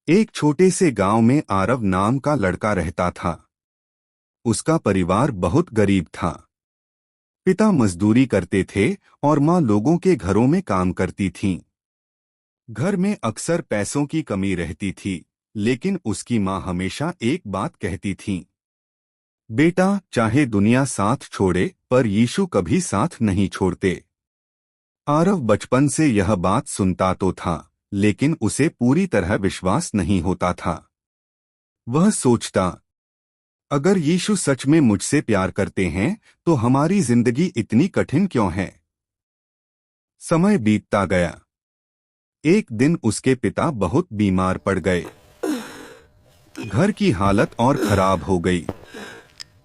एक छोटे से गांव में आरव नाम का लड़का रहता था। उसका परिवार बहुत गरीब था। पिता मजदूरी करते थे और माँ लोगों के घरों में काम करती थीं। घर में अक्सर पैसों की कमी रहती थी, लेकिन उसकी माँ हमेशा एक बात कहती थी, बेटा, चाहे दुनिया साथ छोड़े पर यीशु कभी साथ नहीं छोड़ते। आरव बचपन से यह बात सुनता तो था, लेकिन उसे पूरी तरह विश्वास नहीं होता था। वह सोचता, अगर यीशु सच में मुझसे प्यार करते हैं तो हमारी जिंदगी इतनी कठिन क्यों है। समय बीतता गया। एक दिन उसके पिता बहुत बीमार पड़ गए। घर की हालत और खराब हो गई।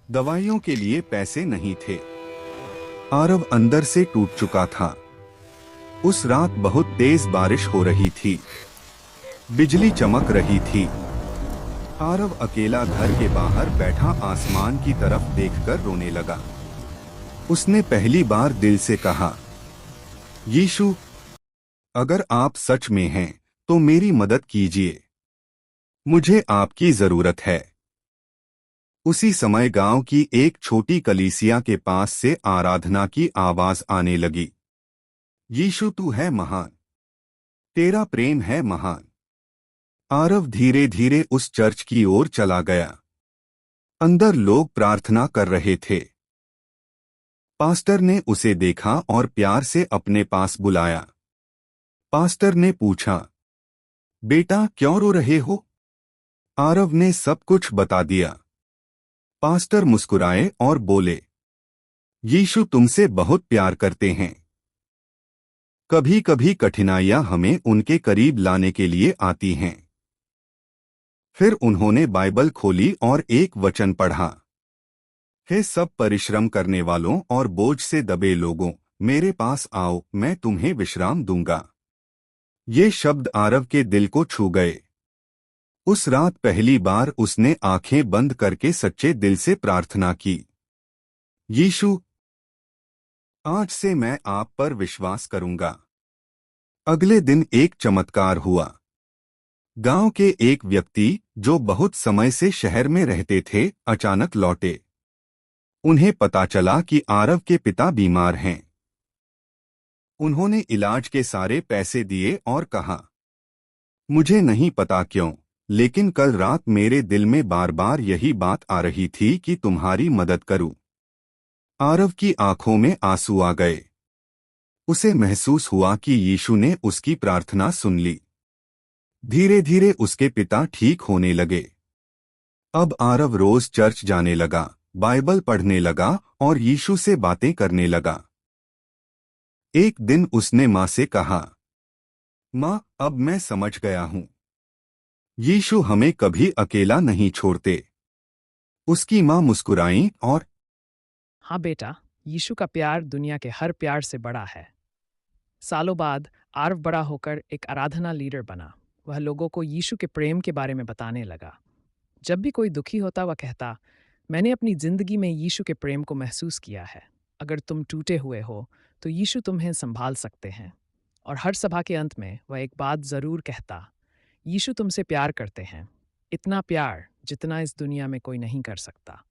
दवाइयों के लिए पैसे नहीं थे। आरव अंदर से टूट चुका था। उस रात बहुत तेज बारिश हो रही थी। बिजली चमक रही थी। आरव अकेला घर के बाहर बैठा आसमान की तरफ देखकर रोने लगा। उसने पहली बार दिल से कहा, यीशु, अगर आप सच में हैं तो मेरी मदद कीजिए। मुझे आपकी जरूरत है। उसी समय गांव की एक छोटी कलीसिया के पास से आराधना की आवाज आने लगी। यीशु, तू है महान। तेरा प्रेम है महान। आरव धीरे धीरे उस चर्च की ओर चला गया। अंदर लोग प्रार्थना कर रहे थे। पास्टर ने उसे देखा और प्यार से अपने पास बुलाया। पास्टर ने पूछा, बेटा, क्यों रो रहे हो? आरव ने सब कुछ बता दिया। पास्टर मुस्कुराए और बोले, यीशु तुमसे बहुत प्यार करते हैं। कभी कभी कठिनाइयां हमें उनके करीब लाने के लिए आती हैं। फिर उन्होंने बाइबल खोली और एक वचन पढ़ा, हे सब परिश्रम करने वालों और बोझ से दबे लोगों, मेरे पास आओ, मैं तुम्हें विश्राम दूंगा। ये शब्द आरव के दिल को छू गए। उस रात पहली बार उसने आंखें बंद करके सच्चे दिल से प्रार्थना की, यीशु, आज से मैं आप पर विश्वास करूंगा। अगले दिन एक चमत्कार हुआ। गांव के एक व्यक्ति जो बहुत समय से शहर में रहते थे, अचानक लौटे। उन्हें पता चला कि आरव के पिता बीमार हैं। उन्होंने इलाज के सारे पैसे दिए और कहा, मुझे नहीं पता क्यों, लेकिन कल रात मेरे दिल में बार बार यही बात आ रही थी कि तुम्हारी मदद करूं। आरव की आंखों में आंसू आ गए। उसे महसूस हुआ कि यीशु ने उसकी प्रार्थना सुन ली। धीरे धीरे उसके पिता ठीक होने लगे। अब आरव रोज चर्च जाने लगा, बाइबल पढ़ने लगा और यीशु से बातें करने लगा। एक दिन उसने माँ से कहा, माँ, अब मैं समझ गया हूँ। यीशु हमें कभी अकेला नहीं छोड़ते। उसकी माँ मुस्कुराई और हाँ बेटा, यीशु का प्यार दुनिया के हर प्यार से बड़ा है। सालों बाद आरव बड़ा होकर एक आराधना लीडर बना। वह लोगों को यीशु के प्रेम के बारे में बताने लगा। जब भी कोई दुखी होता वह कहता, मैंने अपनी जिंदगी में यीशु के प्रेम को महसूस किया है। अगर तुम टूटे हुए हो तो यीशु तुम्हें संभाल सकते हैं। और हर सभा के अंत में वह एक बात जरूर कहता, यीशु तुमसे प्यार करते हैं, इतना प्यार जितना इस दुनिया में कोई नहीं कर सकता।